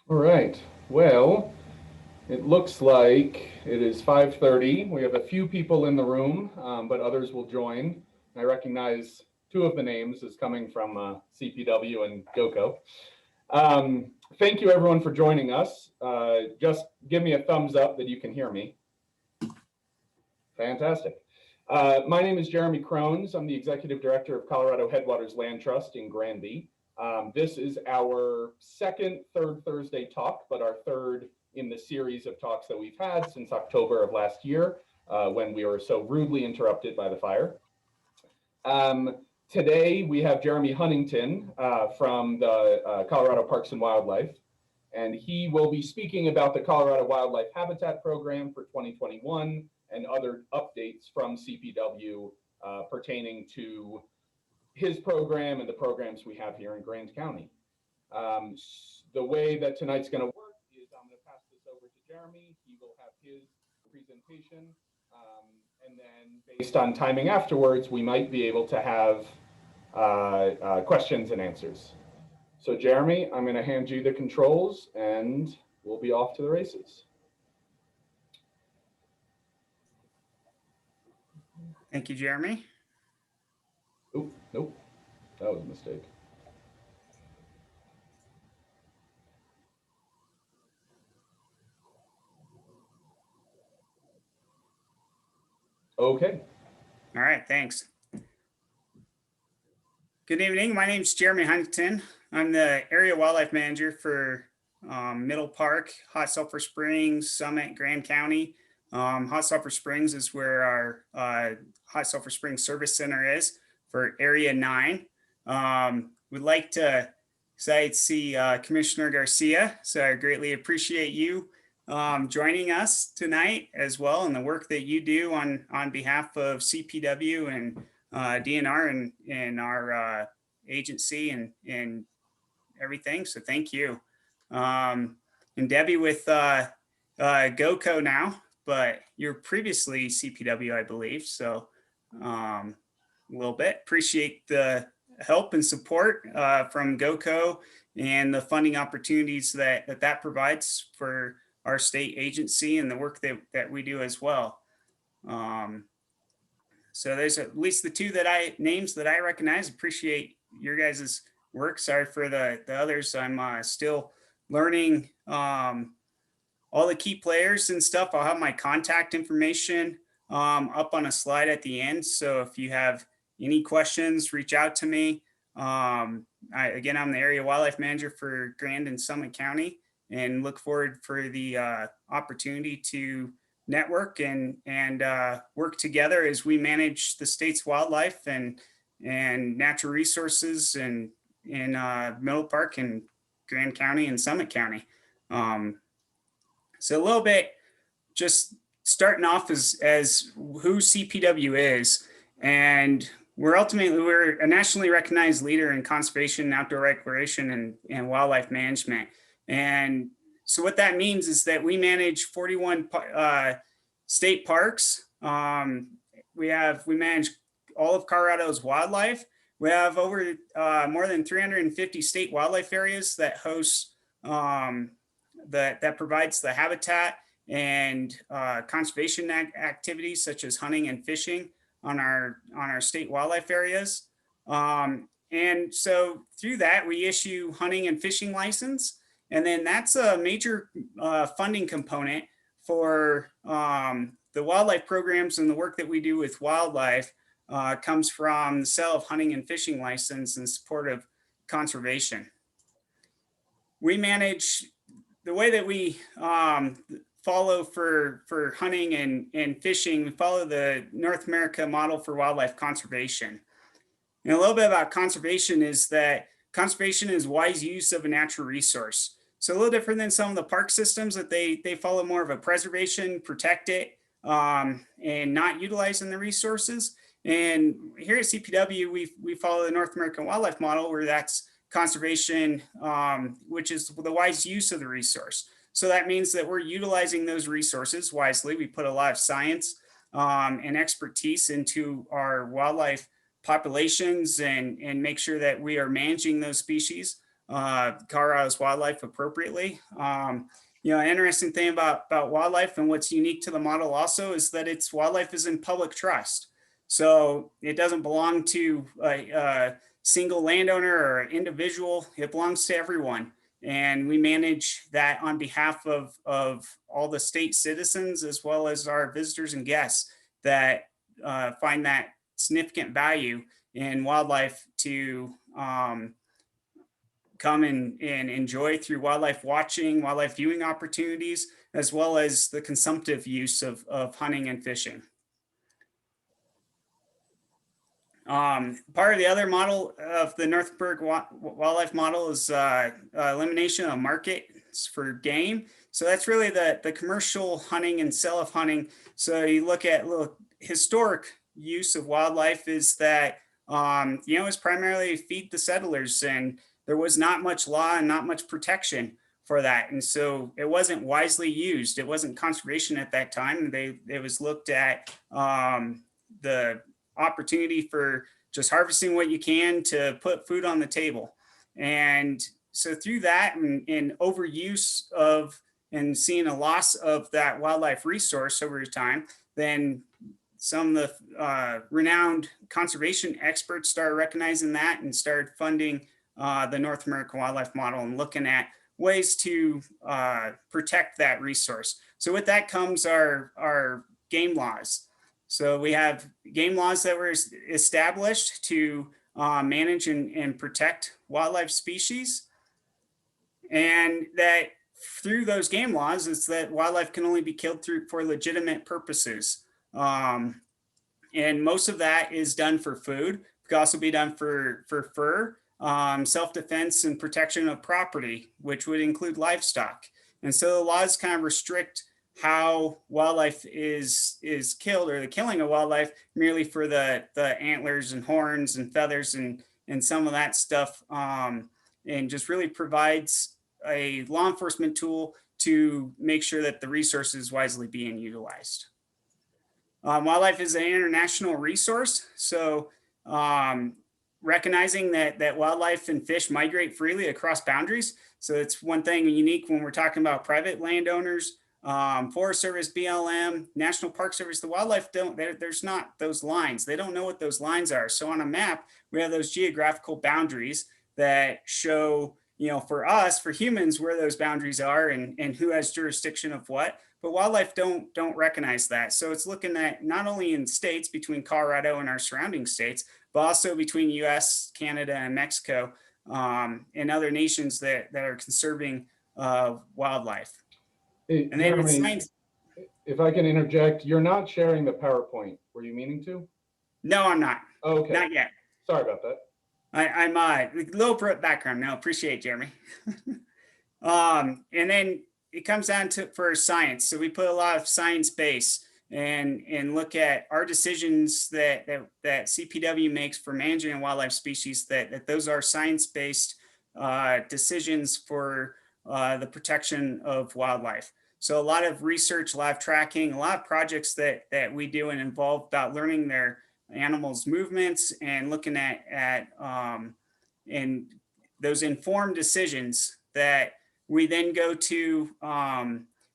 All right. Well, it looks like it is 5:30. We have a few people in the room, but others will join. I recognize two of the names as coming from CPW and GOCO. Thank you, everyone, for joining us. Just give me a thumbs up that you can hear me. Fantastic. My name is Jeromy Crones. I'm the Executive Director of Colorado Headwaters Land Trust in Granby. This is our third Thursday talk, but our third in the series of talks that we've had since October of last year, when we were so rudely interrupted by the fire. Today, we have Jeromy Huntington from the Colorado Parks and Wildlife, and he will be speaking about the Colorado Wildlife Habitat Program for 2021 and other updates from CPW pertaining to his program and the programs we have here in Grand County. The way that tonight's going to work is I'm going to pass this over to Jeromy. He will have his presentation, and then based on timing afterwards, we might be able to have questions and answers. So Jeromy, I'm going to hand you the controls and we'll be off to the races. Thank you, Jeromy. Oh, nope, that was a mistake. Okay. All right, thanks. Good evening. My name is Jeromy Huntington. I'm the Area Wildlife Manager for Middle Park, Hot Sulphur Springs, Summit, Grand County. Hot Sulphur Springs is where our Hot Sulphur Springs Service Center is for Area 9. We'd like to see Commissioner Garcia, so I greatly appreciate you joining us tonight as well, and the work that you do on behalf of CPW and DNR and our agency and everything. So thank you. And Debbie with GOCO now, but you're previously CPW, I believe. So a little bit. Appreciate the help and support from GOCO and the funding opportunities that provides for our state agency and the work that we do as well. So there's at least the two names that I recognize. Appreciate your guys' work. Sorry for the others. I'm still learning all the key players and stuff. I'll have my contact information up on a slide at the end. So if you have any questions, reach out to me. Again, I'm the Area Wildlife Manager for Grand and Summit County, and look forward for the opportunity to network and work together as we manage the state's wildlife and natural resources in Middle Park and Grand County and Summit County. So a little bit just starting off as who CPW is, and we're a nationally recognized leader in conservation, outdoor recreation, and wildlife management. And so what that means is that we manage 41 state parks. We manage all of Colorado's wildlife. We have over more than 350 state wildlife areas that host that provides the habitat and conservation activities such as hunting and fishing on our state wildlife areas. And so through that, we issue hunting and fishing license. And then that's a major funding component for the wildlife programs, and the work that we do with wildlife comes from the sale of hunting and fishing license in support of conservation. We manage the way that we follow for hunting and fishing. We follow the North America model for wildlife conservation. And a little bit about conservation is that conservation is wise use of a natural resource. So a little different than some of the park systems that they follow more of a preservation, protect it, and not utilizing the resources. And here at CPW, we follow the North American wildlife model, where that's conservation, which is the wise use of the resource. So that means that we're utilizing those resources wisely. We put a lot of science and expertise into our wildlife populations and make sure that we are managing those species Colorado's wildlife appropriately. Interesting thing about wildlife and what's unique to the model also is that its wildlife is in public trust. So it doesn't belong to a single landowner or individual. It belongs to everyone. And we manage that on behalf of all the state citizens, as well as our visitors and guests that find that significant value in wildlife to come and enjoy through wildlife watching, wildlife viewing opportunities, as well as the consumptive use of hunting and fishing. Part of the other model of the Northburg wildlife model is elimination of markets for game. So that's really the commercial hunting and sale of hunting. So you look at historic use of wildlife is that, it's primarily feed the settlers, and there was not much law and not much protection for that. And so it wasn't wisely used. It wasn't conservation at that time. It was looked at the opportunity for just harvesting what you can to put food on the table. And so through that and overuse of and seeing a loss of that wildlife resource over time, then some of the renowned conservation experts started recognizing that and started funding the North American wildlife model and looking at ways to protect that resource. So with that comes our game laws. So we have game laws that were established to manage and protect wildlife species. And that through those game laws is that wildlife can only be killed for legitimate purposes. And most of that is done for food. It can also be done for fur, self-defense and protection of property, which would include livestock. And so the laws kind of restrict how wildlife is killed, or the killing of wildlife merely for the antlers and horns and feathers and some of that stuff, and just really provides a law enforcement tool to make sure that the resource is wisely being utilized. Wildlife is an international resource, so recognizing that wildlife and fish migrate freely across boundaries. So it's one thing unique when we're talking about private landowners, Forest Service, BLM, National Park Service. The wildlife there's not those lines. They don't know what those lines are. So on a map, we have those geographical boundaries that show, for us, for humans, where those boundaries are and who has jurisdiction of what. But wildlife don't recognize that. So it's looking at not only in states between Colorado and our surrounding states, but also between US, Canada, and Mexico, and other nations that are conserving wildlife. Hey, and then Jeromy, if I can interject, you're not sharing the PowerPoint. Were you meaning to? No, I'm not. Okay. Not yet. Sorry about that. I'm a little background now. Appreciate it, Jeremy. And then it comes down to for science. So we put a lot of science base and look at our decisions that CPW makes for managing a wildlife species, that those are science-based decisions for the protection of wildlife. So a lot of research, a lot of tracking, a lot of projects that we do and involve about learning their animals' movements and looking at and those informed decisions that we then go to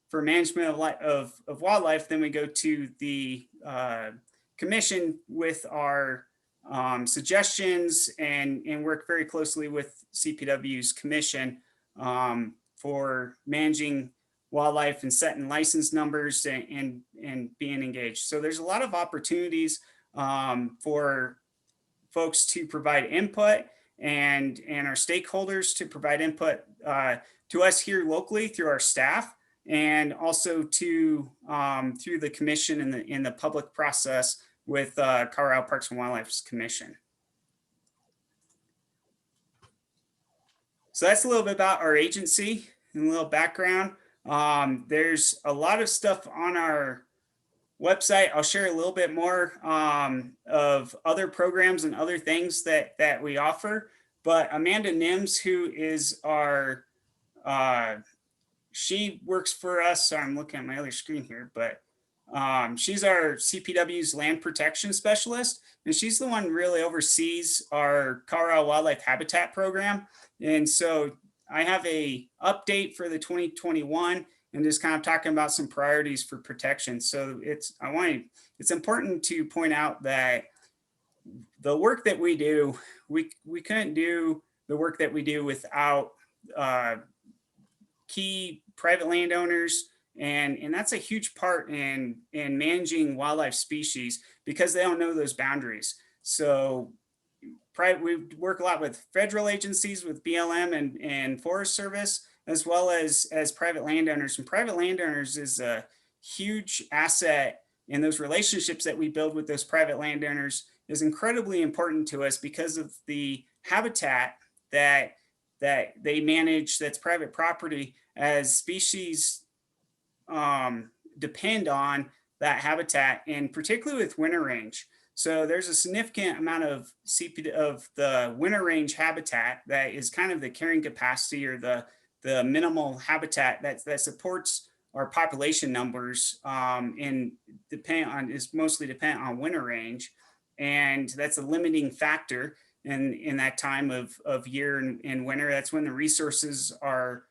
for management of wildlife. Then we go to the commission with our suggestions and work very closely with CPW's commission for managing wildlife and setting license numbers and being engaged. So there's a lot of opportunities for folks to provide input and our stakeholders to provide input to us here locally through our staff, and also to through the commission and in the public process with Colorado Parks and Wildlife's commission. So that's a little bit about our agency and a little background. There's a lot of stuff on our website. I'll share a little bit more of other programs and other things that we offer. But Amanda Nims, who is our, she works for us. Sorry, I'm looking at my other screen here, but She's our CPW's land protection specialist, and she's the one really oversees our Colorado Wildlife Habitat Program. And so I have a update for the 2021 and just kind of talking about some priorities for protection. So it's important to point out that the work that we do, we couldn't do the work that we do without key private landowners, and that's a huge part in managing wildlife species because they don't know those boundaries. So we work a lot with federal agencies, with BLM and Forest Service, as well as private landowners. And private landowners is a huge asset, and those relationships that we build with those private landowners is incredibly important to us because of the habitat that they manage, that's private property, as species depend on that habitat, and particularly with winter range. So there's a significant amount of of the winter range habitat that is kind of the carrying capacity, or the minimal habitat that supports our population numbers, and is mostly dependent on winter range, and that's a limiting factor in that time of year in winter. That's when the resources are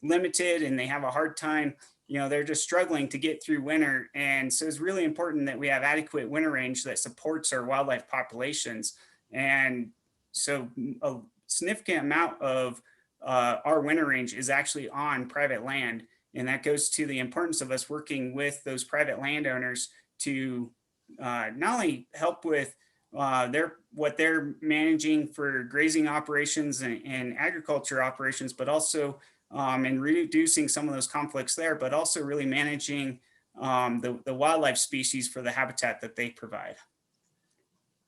limited and they have a hard time. They're just struggling to get through winter. And so it's really important that we have adequate winter range that supports our wildlife populations. And so a significant amount of our winter range is actually on private land. And that goes to the importance of us working with those private landowners to not only help with what they're managing for grazing operations and agriculture operations, but also and reducing some of those conflicts there, but also really managing the wildlife species for the habitat that they provide.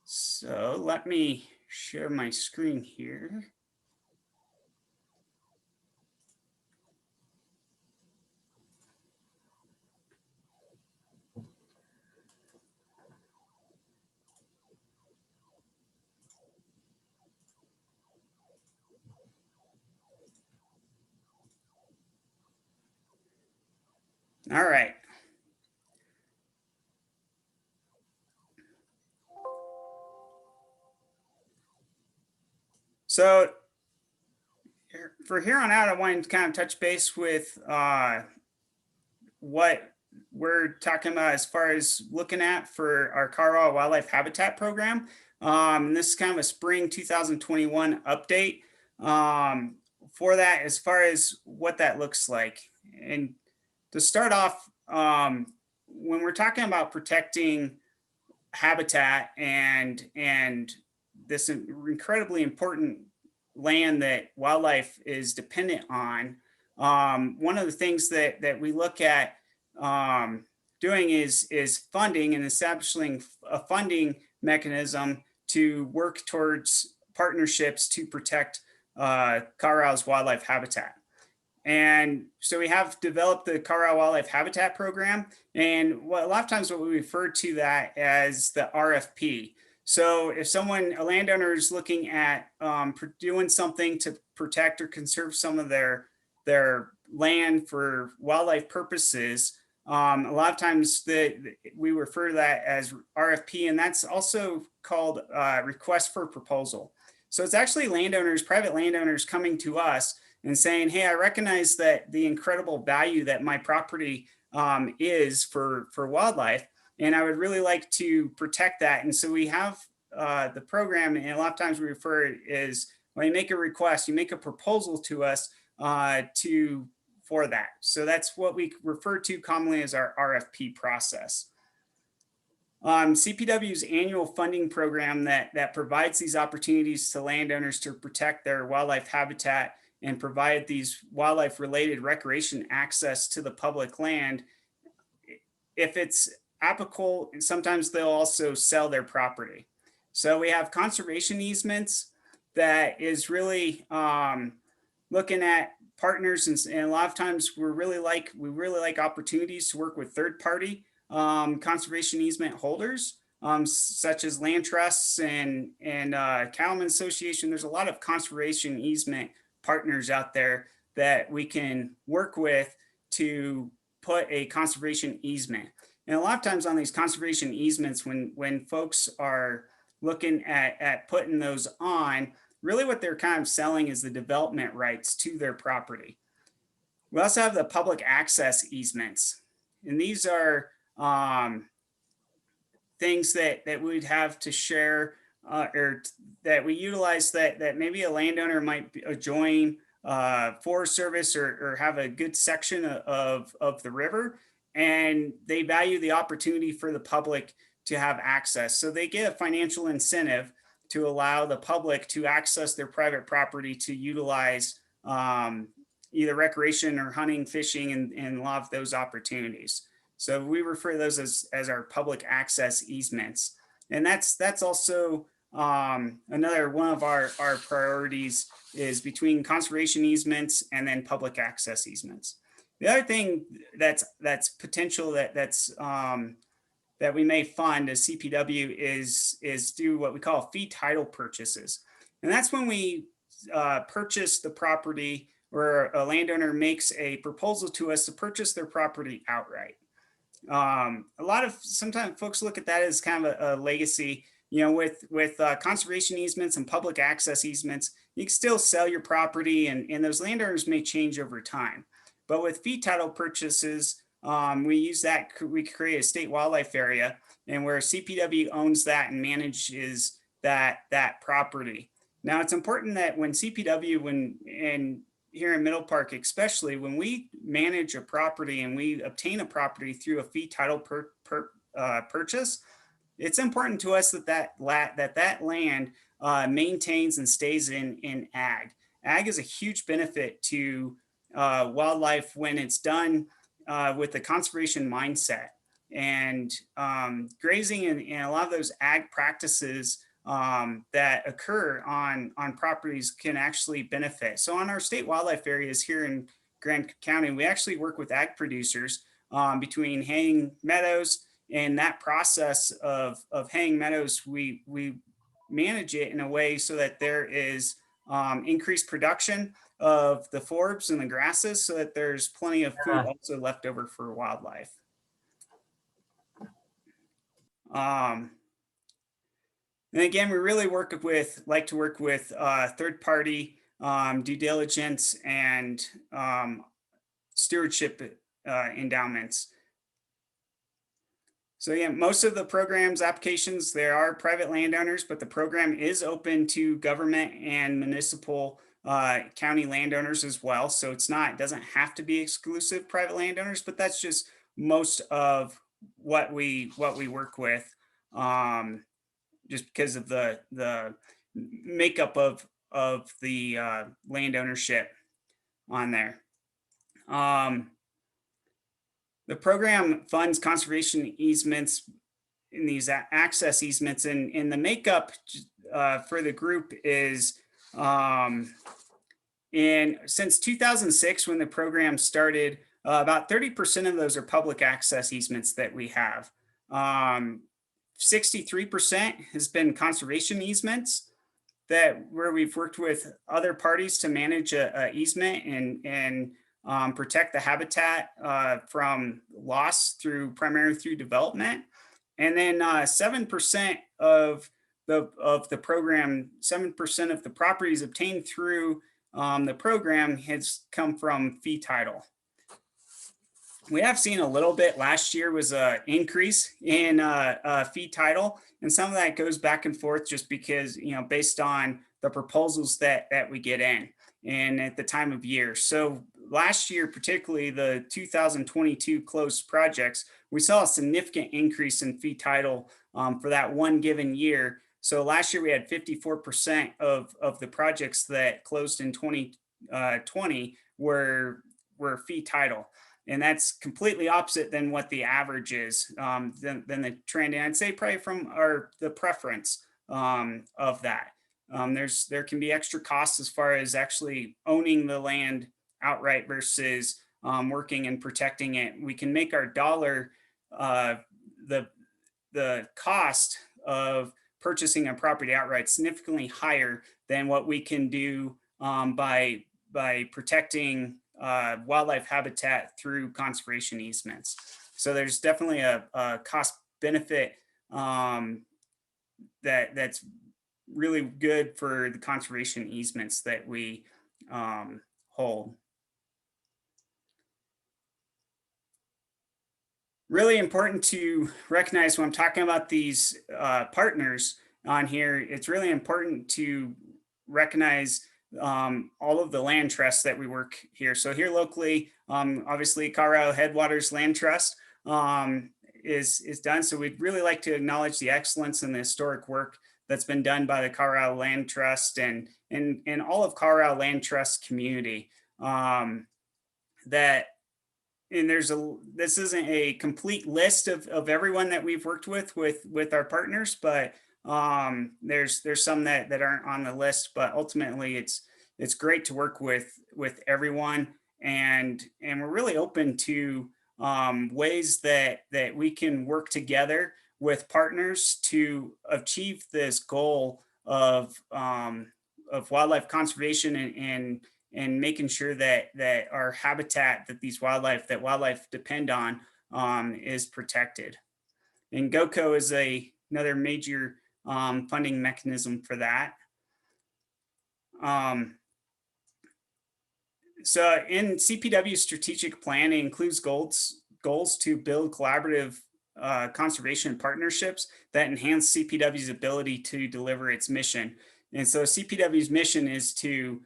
So let me share my screen here. All right. So for here on out, I wanted to kind of touch base with what we're talking about as far as looking at for our Colorado Wildlife Habitat Program. This is kind of a spring 2021 update for that, as far as what that looks like. And to start off, when we're talking about protecting habitat and this incredibly important land that wildlife is dependent on, one of the things that we look at doing is funding and establishing a funding mechanism to work towards partnerships to protect Colorado's wildlife habitat. And so we have developed the Colorado Wildlife Habitat Program, and a lot of times what we refer to that as the RFP. So if a landowner is looking at doing something to protect or conserve some of their land for wildlife purposes, a lot of times we refer to that as RFP, and that's also called request for proposal. So it's actually private landowners coming to us and saying, hey, I recognize that the incredible value that my property is for wildlife, and I would really like to protect that. And so we have the program, and a lot of times we refer it as, when you make a request, you make a proposal to us for that. So that's what we refer to commonly as our RFP process. CPW's annual funding program that provides these opportunities to landowners to protect their wildlife habitat and provide these wildlife related recreation access to the public land. If it's applicable, sometimes they'll also sell their property. So we have conservation easements that is really looking at partners, and a lot of times we really like opportunities to work with third party conservation easement holders, such as land trusts and cattlemen association. There's a lot of conservation easement partners out there that we can work with to put a conservation easement. And a lot of times on these conservation easements, when folks are looking at putting those on, really what they're kind of selling is the development rights to their property. We also have the public access easements. And these are things that we'd have to share or that we utilize that maybe a landowner might join Forest Service or have a good section of the river, and they value the opportunity for the public to have access. So they get a financial incentive to allow the public to access their private property to utilize either recreation or hunting, fishing, and a lot of those opportunities. So we refer to those as our public access easements. And that's also another one of our priorities is between conservation easements and then public access easements. The other thing that's potential that we may fund as CPW is do what we call fee title purchases. And that's when we purchase the property, or a landowner makes a proposal to us to purchase their property outright. Sometimes folks look at that as kind of a legacy. With conservation easements and public access easements, you can still sell your property, and those landowners may change over time. But with fee title purchases, we create a state wildlife area, and where CPW owns that and manages that property. Now, it's important that when CPW, and here in Middle Park especially, when we manage a property and we obtain a property through a fee title purchase, it's important to us that land maintains and stays in ag. Ag is a huge benefit to wildlife when it's done with a conservation mindset. And grazing and a lot of those ag practices that occur on properties can actually benefit. So on our state wildlife areas here in Grand County, we actually work with ag producers between haying meadows. And that process of haying meadows, we manage it in a way so that there is increased production of the forbs and the grasses, so that there's plenty of food also left over for wildlife. And again, we really like to work with third-party due diligence and stewardship endowments. So yeah, most of the program's applications, there are private landowners, but the program is open to government and municipal county landowners as well. So it doesn't have to be exclusive private landowners, but that's just most of what we work with, just because of the makeup of the land ownership on there. The program funds conservation easements in these access easements, and the makeup for the group is since 2006, when the program started, about 30% of those are public access easements that we have. 63% has been conservation easements where we've worked with other parties to manage a easement and protect the habitat from loss primarily through development. And then 7% of the program, 7% of the properties obtained through the program has come from fee title. We have seen a little bit. Last year was an increase in fee title, and some of that goes back and forth just because, based on the proposals that we get in and at the time of year. So last year, particularly the 2022 closed projects, we saw a significant increase in fee title for that one given year. So last year we had 54% of the projects that closed in 2020 were fee title. And that's completely opposite than what the average is, than the trend. And I'd say probably from the preference of that. There can be extra costs as far as actually owning the land outright versus working and protecting it. We can make our dollar, the cost of purchasing a property outright significantly higher than what we can do by protecting wildlife habitat through conservation easements. So there's definitely a cost benefit that's really good for the conservation easements that we hold. Really important to recognize when I'm talking about these partners on here, it's really important to recognize all of the land trusts that we work here. So here locally, obviously Colorado Headwaters Land Trust is done. So we'd really like to acknowledge the excellence and the historic work that's been done by the Colorado Land Trust and all of Colorado Land Trust community. That and this isn't a complete list of everyone that we've worked with our partners, but there's some that aren't on the list. But ultimately, it's great to work with everyone, and we're really open to ways that we can work together with partners to achieve this goal of wildlife conservation and making sure that our habitat that wildlife depend on is protected. And GOCO is another major funding mechanism for that. So in CPW strategic plan, it includes goals to build collaborative conservation partnerships that enhance CPW's ability to deliver its mission. And so CPW's mission is to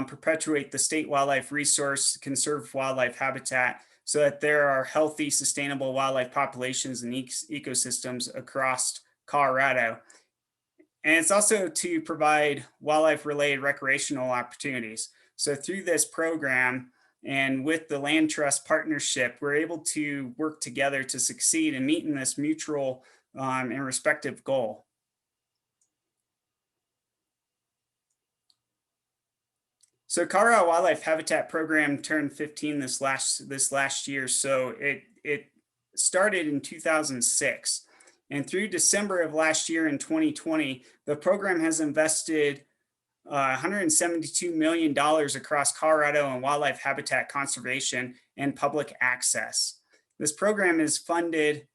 perpetuate the state wildlife resource, conserve wildlife habitat, so that there are healthy, sustainable wildlife populations and ecosystems across Colorado. And it's also to provide wildlife-related recreational opportunities. So through this program and with the Land Trust partnership, we're able to work together to succeed in meeting this mutual and respective goal. So Colorado Wildlife Habitat Program turned 15 this last year. So it started in 2006. And through December of last year in 2020, the program has invested $172 million across Colorado in wildlife habitat conservation and public access. This program is funded,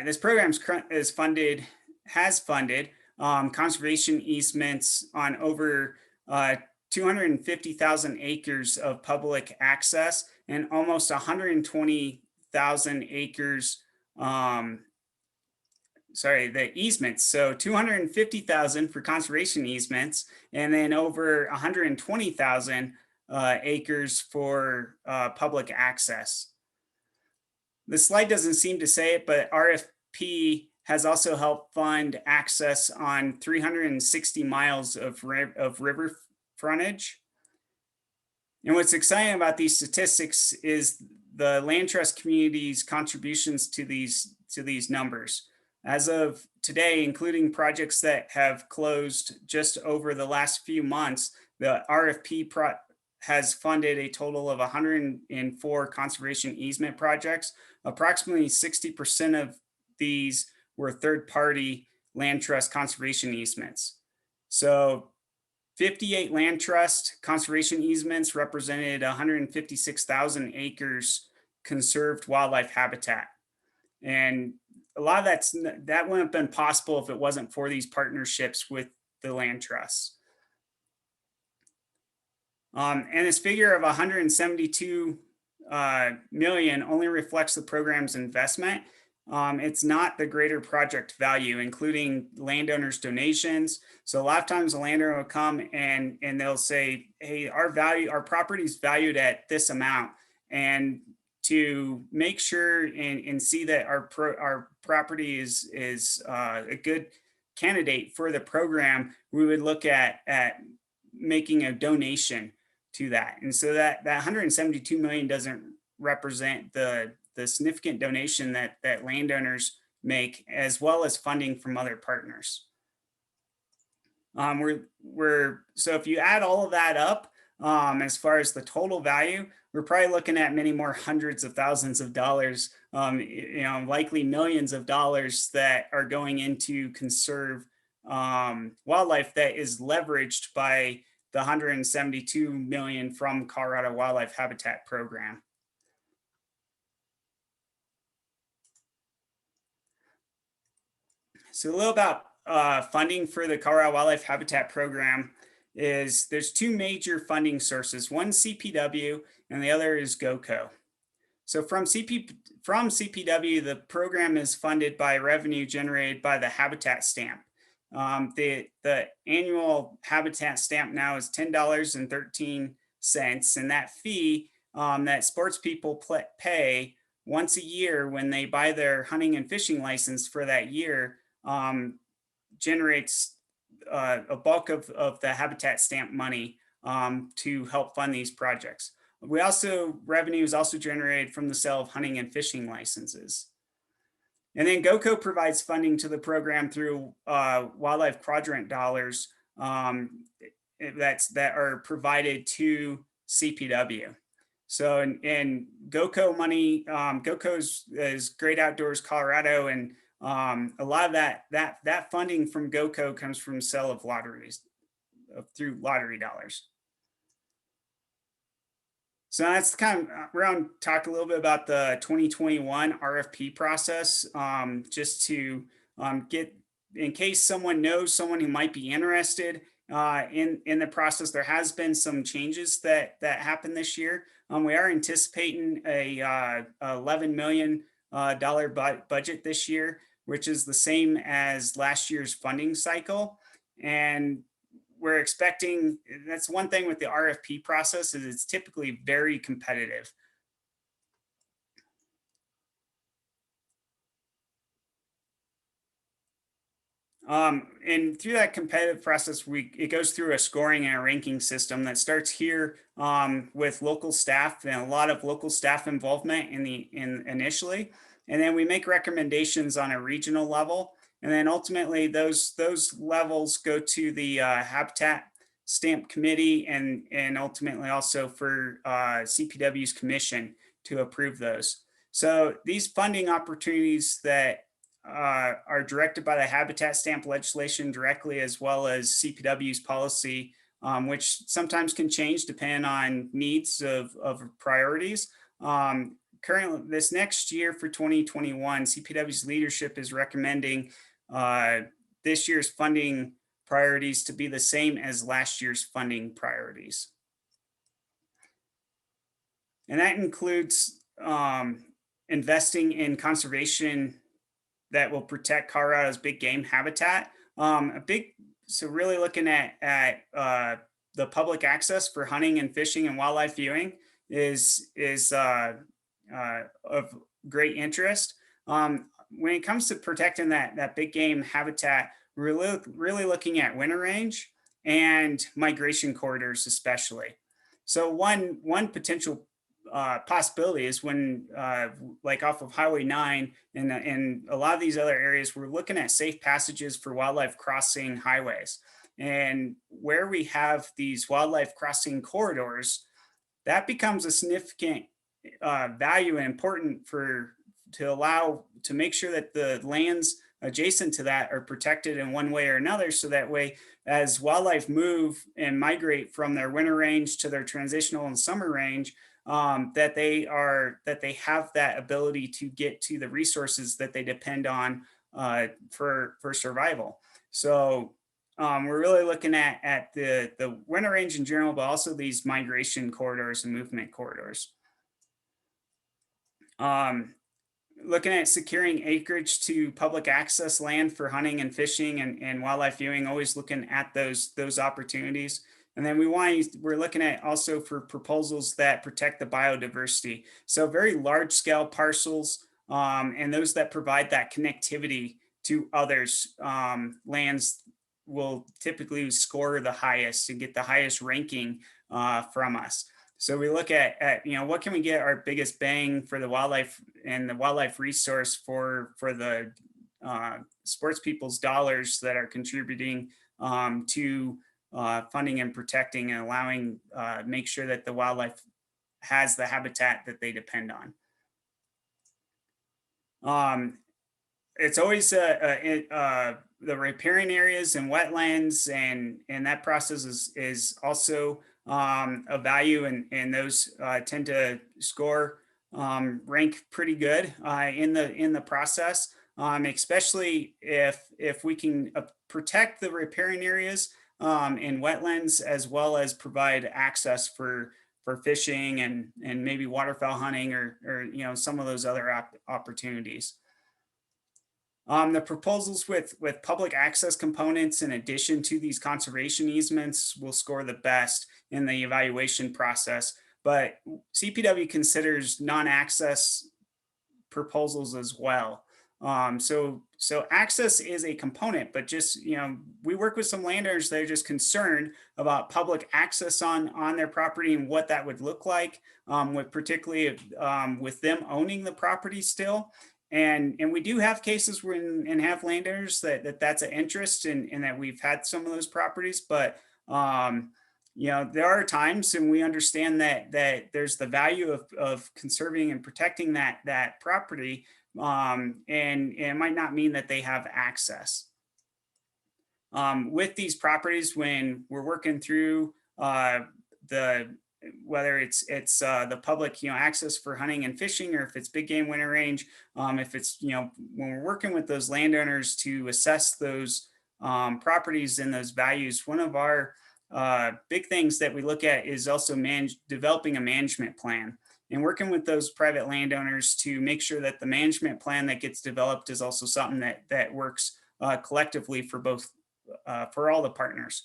this program has funded conservation easements on over 250,000 acres of public access and almost 120,000 acres, the easements. So 250,000 for conservation easements, and then over 120,000 acres for public access. The slide doesn't seem to say it, but RFP has also helped fund access on 360 miles of river frontage. And what's exciting about these statistics is the land trust community's contributions to these numbers. As of today, including projects that have closed just over the last few months, the RFP has funded a total of 104 conservation easement projects. Approximately 60% of these were third-party land trust conservation easements. So 58 land trust conservation easements represented 156,000 acres conserved wildlife habitat. And a lot of that wouldn't have been possible if it wasn't for these partnerships with the land trusts. And this figure of 172 million only reflects the program's investment. It's not the greater project value, including landowners' donations. So a lot of times a landowner will come and they'll say, hey, our property is valued at this amount. And to make sure and see that our property is a good candidate for the program, we would look at making a donation to that. And so that 172 million doesn't represent the significant donation that landowners make, as well as funding from other partners. So if you add all of that up, as far as the total value, we're probably looking at many more hundreds of thousands of dollars, likely millions of dollars that are going into conserve wildlife that is leveraged by the 172 million from Colorado Wildlife Habitat Program. So a little about funding for the Colorado Wildlife Habitat Program is there's two major funding sources, one CPW and the other is GOCO. So from CPW, the program is funded by revenue generated by the habitat stamp. The annual habitat stamp now is $10.13, and that fee that sports people pay once a year when they buy their hunting and fishing license for that year generates a bulk of the habitat stamp money to help fund these projects. Revenue is also generated from the sale of hunting and fishing licenses. And then GOCO provides funding to the program through wildlife quadrant dollars that are provided to CPW. So in GOCO money, GOCO is Great Outdoors Colorado, and a lot of that funding from GOCO comes from sale of lotteries through lottery dollars. So that's kind of, we're going to talk a little bit about the 2021 RFP process, just to get, in case someone knows someone who might be interested in the process. There has been some changes that happened this year. We are anticipating a $11 million budget this year, which is the same as last year's funding cycle. And we're expecting, that's one thing with the RFP process, is it's typically very competitive. And through that competitive process, it goes through a scoring and a ranking system that starts here with local staff and a lot of local staff involvement initially. And then we make recommendations on a regional level. And then ultimately those levels go to the Habitat Stamp Committee and ultimately also for CPW's commission to approve those. So these funding opportunities that are directed by the Habitat Stamp legislation directly, as well as CPW's policy, which sometimes can change depending on needs of priorities. Currently, this next year for 2021, CPW's leadership is recommending this year's funding priorities to be the same as last year's funding priorities. And that includes investing in conservation that will protect Colorado's big game habitat. So really looking at the public access for hunting and fishing and wildlife viewing is of great interest. When it comes to protecting that big game habitat, we're really looking at winter range and migration corridors especially. So one potential possibility is when like off of Highway 9 and a lot of these other areas, we're looking at safe passages for wildlife crossing highways. And where we have these wildlife crossing corridors, that becomes a significant value and important to make sure that the lands adjacent to that are protected in one way or another, so that way as wildlife move and migrate from their winter range to their transitional and summer range, that they have that ability to get to the resources that they depend on for survival. So we're really looking at the winter range in general, but also these migration corridors and movement corridors. Looking at securing acreage to public access land for hunting and fishing and wildlife viewing, always looking at those opportunities. And then we're looking at also for proposals that protect the biodiversity. So very large scale parcels and those that provide that connectivity to others, lands will typically score the highest and get the highest ranking from us. So we look at what can we get our biggest bang for the wildlife and the wildlife resource for the sports people's dollars that are contributing to funding and protecting and allowing make sure that the wildlife has the habitat that they depend on. It's always the riparian areas and wetlands, and that process is also of value, and those tend to score rank pretty good in the process, especially if we can protect the riparian areas and wetlands, as well as provide access for fishing and maybe waterfowl hunting, or some of those other opportunities. The proposals with public access components in addition to these conservation easements will score the best in the evaluation process, but CPW considers non-access proposals as well. So access is a component, but just, we work with some landowners that are just concerned about public access on their property and what that would look like, with particularly with them owning the property still. And we do have cases and have landowners that's an interest in that we've had some of those properties, but there are times, and we understand that there's the value of conserving and protecting that property, and it might not mean that they have access. With these properties, when we're working through whether it's the public access for hunting and fishing, or if it's big game winter range, if it's when we're working with those landowners to assess those properties and those values, one of our big things that we look at is also developing a management plan, and working with those private landowners to make sure that the management plan that gets developed is also something that works collectively for both, for all the partners.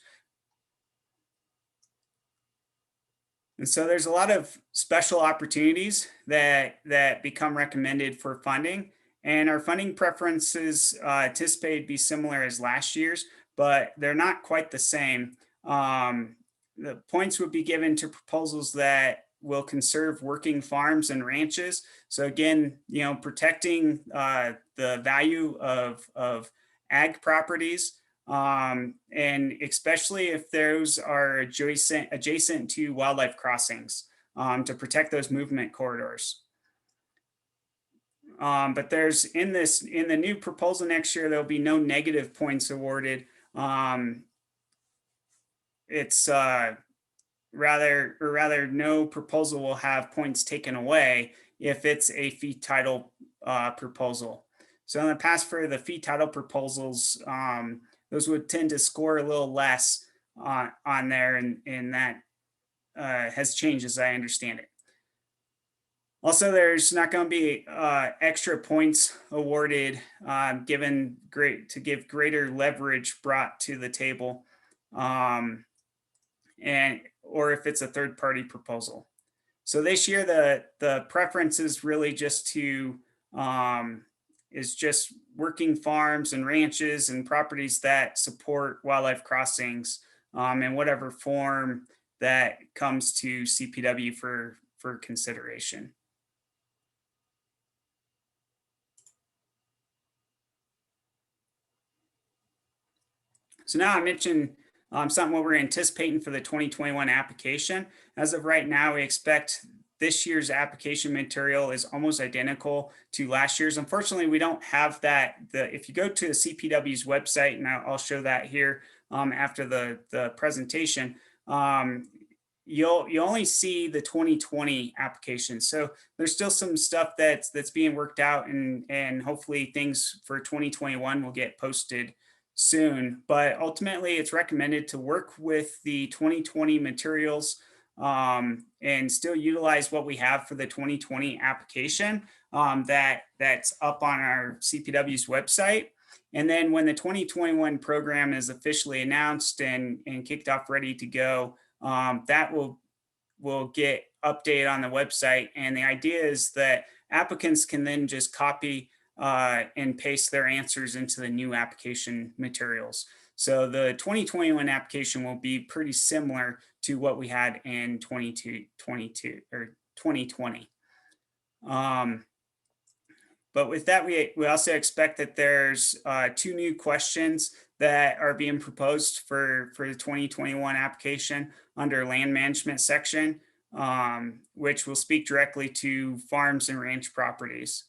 And so there's a lot of special opportunities that become recommended for funding, and our funding preferences anticipated to be similar as last year's, but they're not quite the same. The points would be given to proposals that will conserve working farms and ranches. So again, protecting the value of ag properties, and especially if those are adjacent to wildlife crossings, to protect those movement corridors. But there's in the new proposal next year, there'll be no negative points awarded. It's rather no proposal will have points taken away if it's a fee title proposal. So in the past, for the fee title proposals, those would tend to score a little less on there, and that has changed as I understand it. Also, there's not going to be extra points awarded to give greater leverage brought to the table, or if it's a third-party proposal. So this year, the preference is really just just working farms and ranches and properties that support wildlife crossings, in whatever form that comes to CPW for consideration. So now I mentioned something what we're anticipating for the 2021 application. As of right now, we expect this year's application material is almost identical to last year's. Unfortunately, we don't have that. If you go to the CPW's website, and I'll show that here after the presentation, you'll only see the 2020 application. So there's still some stuff that's being worked out, and hopefully things for 2021 will get posted soon. But ultimately, it's recommended to work with the 2020 materials, and still utilize what we have for the 2020 application, that's up on our CPW's website. And then when the 2021 program is officially announced and kicked off, ready to go, that will get updated on the website. And the idea is that applicants can then just copy and paste their answers into the new application materials. So the 2021 application will be pretty similar to what we had in 2020. But with that, we also expect that there's 2 new questions that are being proposed for the 2021 application under land management section, which will speak directly to farms and ranch properties.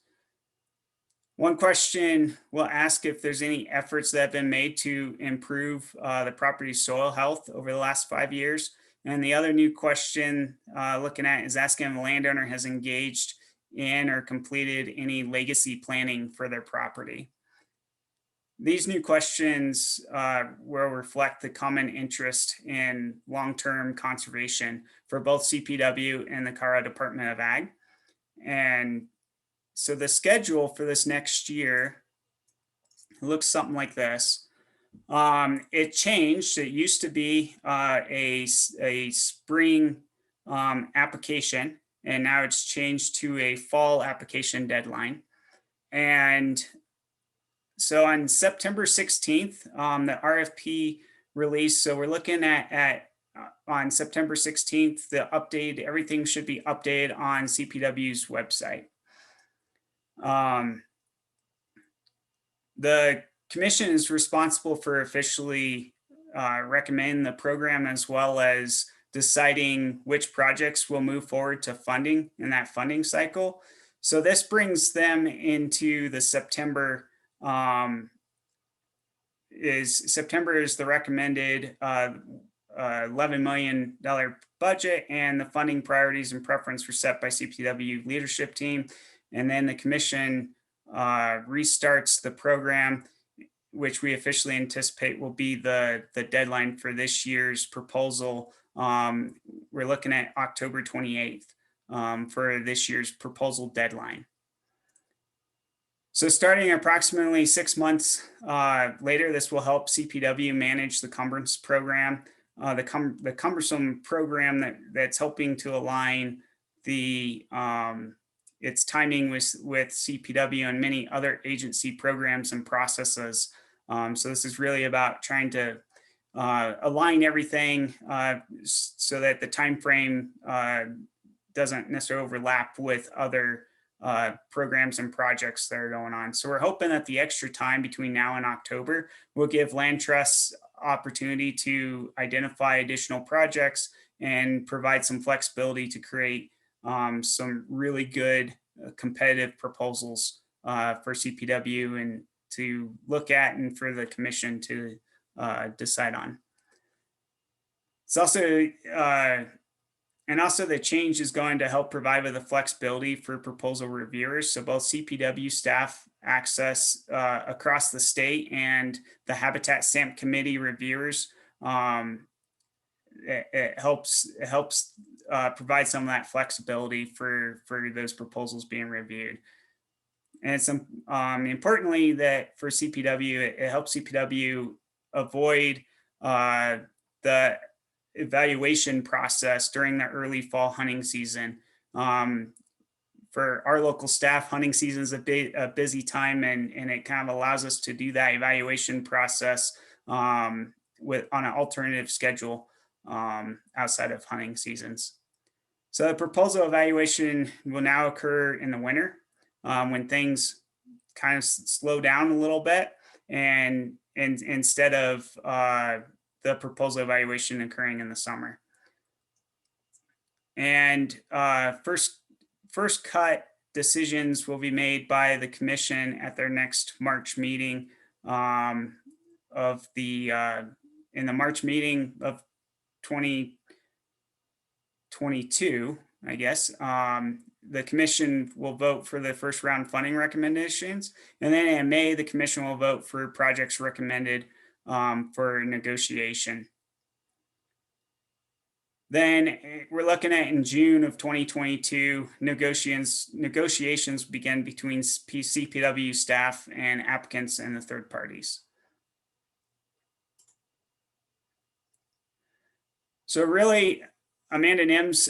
One question we'll ask if there's any efforts that have been made to improve the property's soil health over the last 5 years. And the other new question looking at is asking if the landowner has engaged in or completed any legacy planning for their property. These new questions will reflect the common interest in long-term conservation for both CPW and the Colorado Department of Ag. And so the schedule for this next year looks something like this. It changed. It used to be a spring application, and now it's changed to a fall application deadline. And so on September 16th, the RFP release. So we're looking at on September 16th, the update, everything should be updated on CPW's website. The commission is responsible for officially recommending the program as well as deciding which projects will move forward to funding in that funding cycle. So this brings them into the September is the recommended $11 million budget, and the funding priorities and preference were set by CPW leadership team. And then the commission restarts the program, which we officially anticipate will be the deadline for this year's proposal. We're looking at October 28th for this year's proposal deadline. So starting approximately 6 months later, this will help CPW manage the cumbrance program, the cumbersome program that's helping to align the its timing with CPW and many other agency programs and processes. So this is really about trying to align everything so that the time frame doesn't necessarily overlap with other programs and projects that are going on. So we're hoping that the extra time between now and October will give land trusts opportunity to identify additional projects and provide some flexibility to create some really good competitive proposals for CPW and to look at and for the commission to decide on. It's also the change is going to help provide with the flexibility for proposal reviewers. So both CPW staff access across the state and the Habitat Stamp Committee reviewers. It helps provide some of that flexibility for those proposals being reviewed. And it's importantly that for CPW, it helps CPW avoid the evaluation process during the early fall hunting season. For our local staff, hunting season is a busy time, and it kind of allows us to do that evaluation process on an alternative schedule outside of hunting seasons. So the proposal evaluation will now occur in the winter when things kind of slow down a little bit, and instead of the proposal evaluation occurring in the summer. And first cut decisions will be made by the commission at their next March meeting in the March meeting of 2022, I guess. The commission will vote for the first round funding recommendations. And then in May, the commission will vote for projects recommended for negotiation. Then we're looking at in June of 2022, negotiations begin between CPW staff and applicants and the third parties. So really, Amanda Nims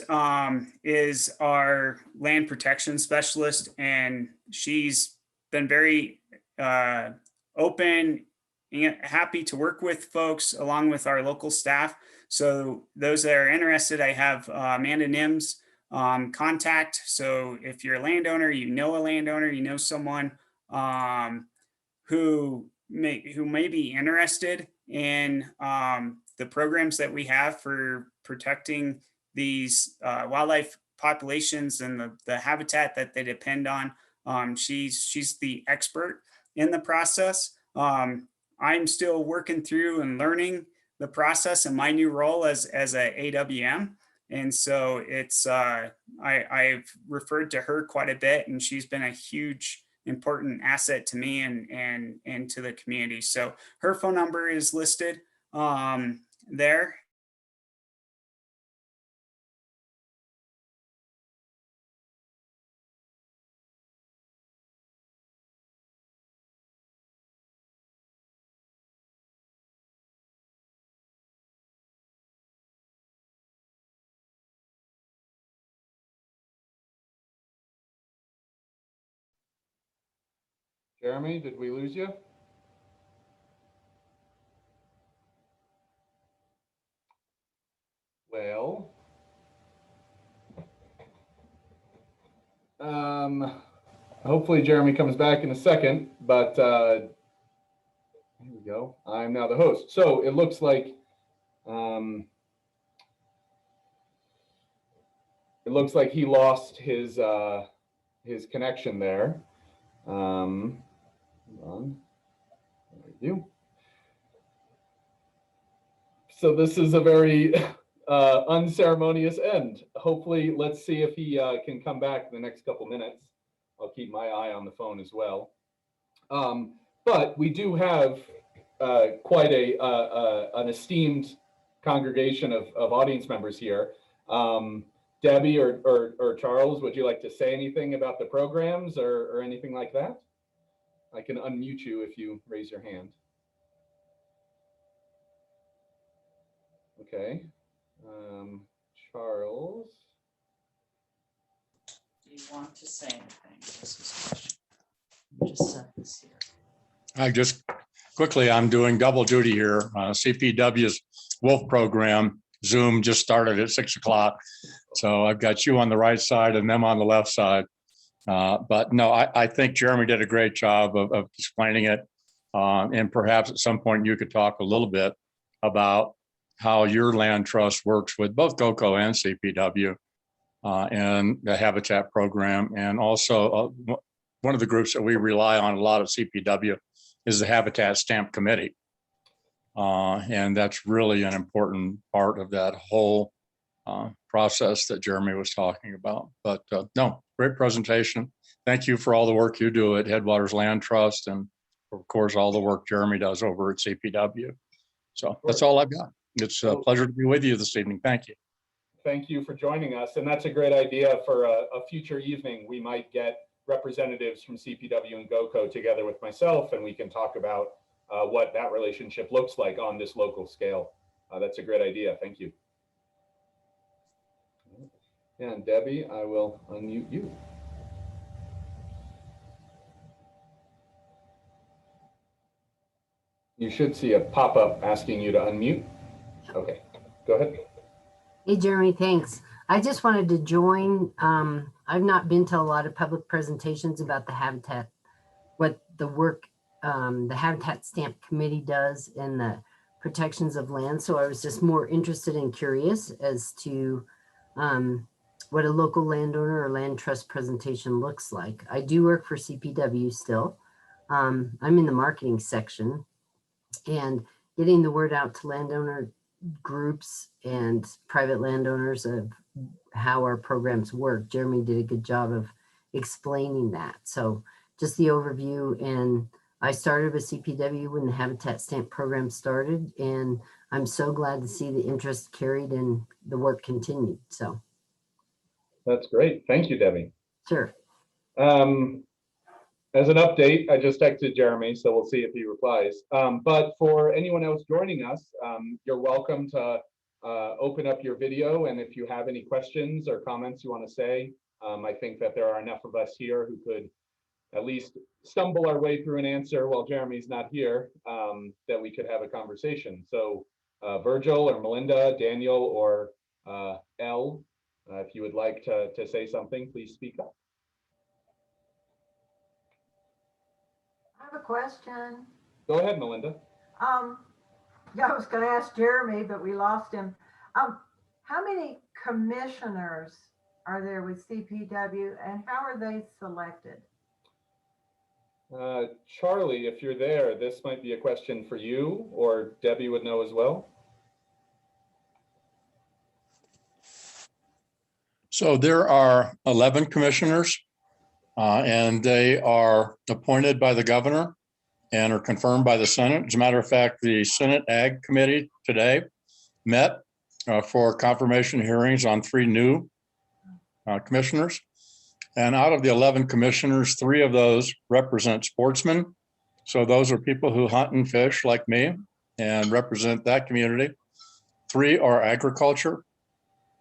is our land protection specialist, and she's been very open and happy to work with folks along with our local staff. So those that are interested, I have Amanda Nims contact. So if you're a landowner, you know someone who may be interested in the programs that we have for protecting these wildlife populations and the habitat that they depend on. She's the expert in the process. I'm still working through and learning the process in my new role as a AWM. And so it's I've referred to her quite a bit, and she's been a huge important asset to me and to the community. So her phone number is listed there. Jeromy, did we lose you? Well, hopefully Jeromy comes back in a second, but here we go. I'm now the host. So it looks like he lost his connection there. Hold on. There we go. So this is a very unceremonious end. Hopefully, let's see if he can come back in the next couple minutes. I'll keep my eye on the phone as well. But we do have quite an esteemed congregation of audience members here. Debbie or Charles, would you like to say anything about the programs or anything like that? I can unmute you if you raise your hand. Okay. Charles. Do you want to say anything? This is a question. Just set this here. I just quickly, I'm doing double duty here. CPW's Wolf program, Zoom just started at 6 o'clock. So I've got you on the right side and them on the left side. But no, I think Jeromy did a great job of explaining it. And perhaps at some point you could talk a little bit about how your land trust works with both GOCO and CPW and the habitat program. And also one of the groups that we rely on a lot at CPW is the Habitat Stamp Committee. And that's really an important part of that whole process that Jeromy was talking about. But no, great presentation. Thank you for all the work you do at Headwaters Land Trust, and of course, all the work Jeromy does over at CPW. So that's all I've got. It's a pleasure to be with you this evening. Thank you. Thank you for joining us. And that's a great idea for a future evening. We might get representatives from CPW and GOCO together with myself, and we can talk about what that relationship looks like on this local scale. That's a great idea. Thank you. And Debbie, I will unmute you. You should see a pop-up asking you to unmute. Okay, go ahead. Hey, Jeromy, thanks. I just wanted to join. I've not been to a lot of public presentations about the habitat, what the work the Habitat Stamp Committee does in the protections of land. So I was just more interested and curious as to what a local landowner or land trust presentation looks like. I do work for CPW still. I'm in the marketing section, and getting the word out to landowner groups and private landowners of how our programs work. Jeromy did a good job of explaining that. So just the overview. And I started with CPW when the Habitat Stamp program started, and I'm so glad to see the interest carried and the work continued. So that's great. Thank you, Debbie. Sure. As an update, I just texted Jeromy, so we'll see if he replies. But for anyone else joining us, you're welcome to open up your video. And if you have any questions or comments you want to say, I think that there are enough of us here who could at least stumble our way through an answer while Jeremy's not here, that we could have a conversation. So Virgil or Melinda, Daniel or Elle, if you would like to say something, please speak up. I have a question. Go ahead, Melinda. Yeah, I was going to ask Jeromy, but we lost him. How many commissioners are there with CPW, and how are they selected? Charlie, if you're there, this might be a question for you, or Debbie would know as well. So there are 11 commissioners, and they are appointed by the governor and are confirmed by the Senate. As a matter of fact, the Senate Ag Committee today met for confirmation hearings on 3 new commissioners. And out of the 11 commissioners, 3 of those represent sportsmen. So those are people who hunt and fish like me and represent that community. 3 are agriculture,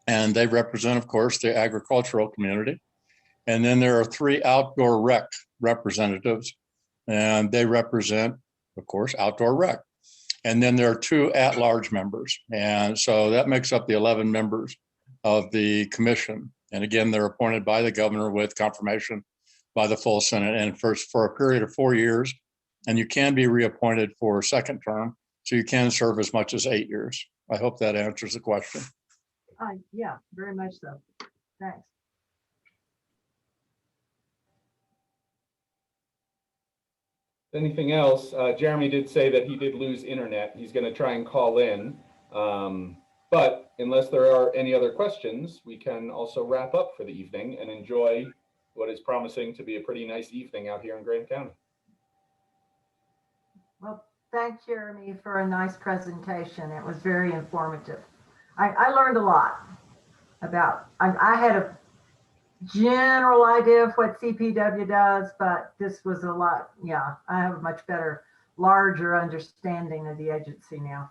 and they represent, of course, the agricultural community. And then there are 3 outdoor rec representatives, and they represent, of course, outdoor rec. And then there are 2 at-large members. And so that makes up the 11 members of the commission. And again, they're appointed by the governor with confirmation by the full Senate, and for a period of 4 years. And you can be reappointed for a second term, so you can serve as much as 8 years. I hope that answers the question. Yeah, very much so. Thanks. Anything else? Jeromy did say that he did lose internet. He's going to try and call in. But unless there are any other questions, we can also wrap up for the evening and enjoy what is promising to be a pretty nice evening out here in Grant County. Well, thanks, Jeromy, for a nice presentation. It was very informative. I learned a lot about, I had a general idea of what CPW does, but this was a lot. Yeah, I have a much better, larger understanding of the agency now.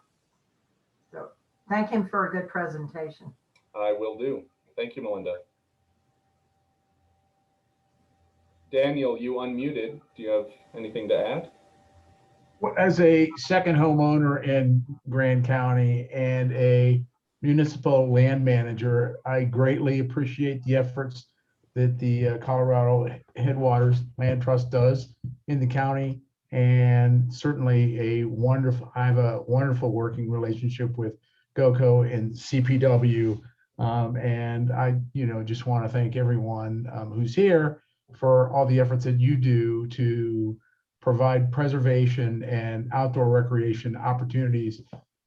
So thank him for a good presentation. I will do. Thank you, Melinda. Daniel, you unmuted. Do you have anything to add? As a second homeowner in Grand County and a municipal land manager, I greatly appreciate the efforts that the Colorado Headwaters Land Trust does in the county, and certainly I have a wonderful working relationship with GOCO and CPW, and I just want to thank everyone who's here for all the efforts that you do to provide preservation and outdoor recreation opportunities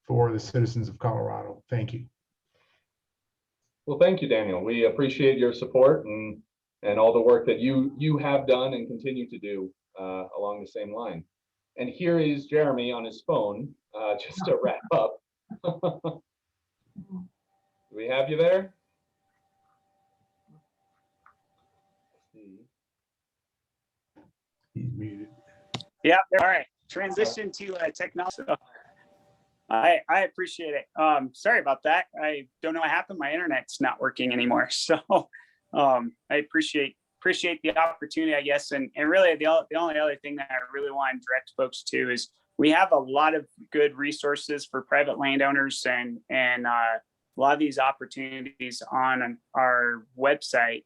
for the citizens of Colorado. Thank you. Well, thank you, Daniel. We appreciate your support and all the work that you have done and continue to do along the same line. And here is Jeromy on his phone, just to wrap up. Do we have you there? He's muted. Yeah, all right. Transition to technology. I appreciate it. Sorry about that. I don't know what happened. My internet's not working anymore. So I appreciate the opportunity, I guess. And really the only other thing that I really want to direct folks to is we have a lot of good resources for private landowners and a lot of these opportunities on our website,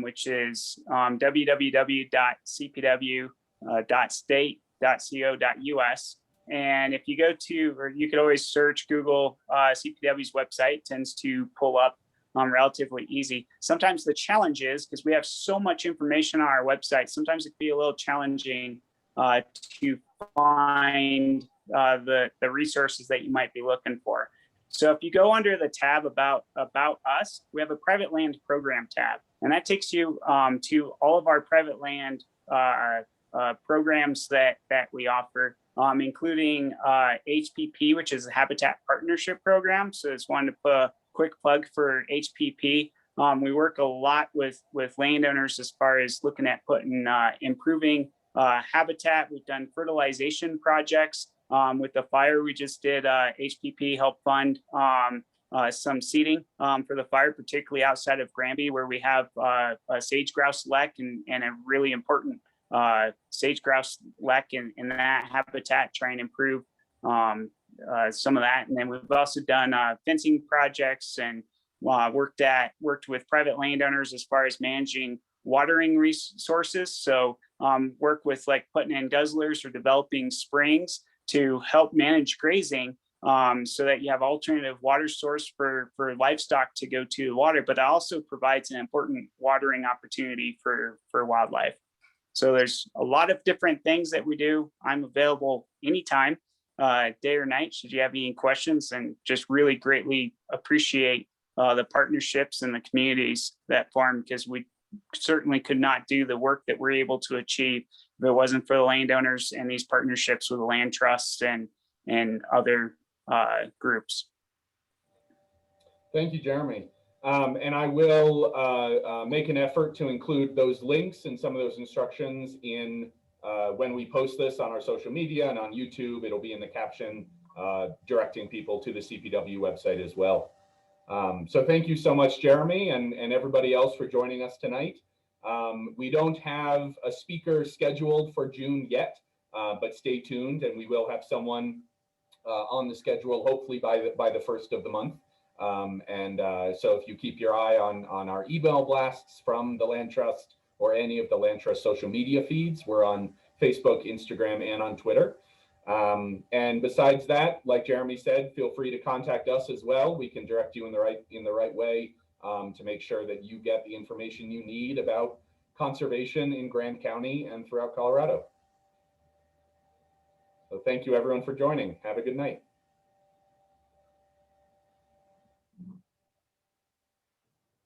which is www.cpw.state.co.us. And if you go to, or you could always search Google CPW's website, tends to pull up relatively easy. Sometimes the challenge is, because we have so much information on our website, sometimes it can be a little challenging to find the resources that you might be looking for. So if you go under the tab about us, we have a private land program tab, and that takes you to all of our private land programs that we offer, including HPP, which is a Habitat Partnership Program. So it's wanted to put a quick plug for HPP. We work a lot with landowners as far as looking at improving habitat. We've done fertilization projects. With the fire we just did, HPP helped fund some seeding for the fire, particularly outside of Granby, where we have a sage grouse lek and a really important sage grouse lek in that habitat, try and improve some of that. And then we've also done fencing projects and worked with private landowners as far as managing watering resources. So work with like putting in guzzlers or developing springs to help manage grazing, so that you have alternative water source for livestock to go to the water, but it also provides an important watering opportunity for wildlife. So there's a lot of different things that we do. I'm available anytime, day or night, should you have any questions, and just really greatly appreciate the partnerships and the communities that form, because we certainly could not do the work that we're able to achieve if it wasn't for the landowners and these partnerships with the land trusts and other groups. Thank you, Jeromy. And I will make an effort to include those links and some of those instructions in when we post this on our social media and on YouTube. It'll be in the caption directing people to the CPW website as well. So thank you so much, Jeromy, and everybody else for joining us tonight. We don't have a speaker scheduled for June yet, but stay tuned, and we will have someone on the schedule hopefully by the 1st of the month. So if you keep your eye on our email blasts from the Land Trust or any of the Land Trust social media feeds, we're on Facebook, Instagram, and on Twitter. And besides that, like Jeromy said, feel free to contact us as well. We can direct you in the right way to make sure that you get the information you need about conservation in Grand County and throughout Colorado. So thank you everyone for joining. Have a good night.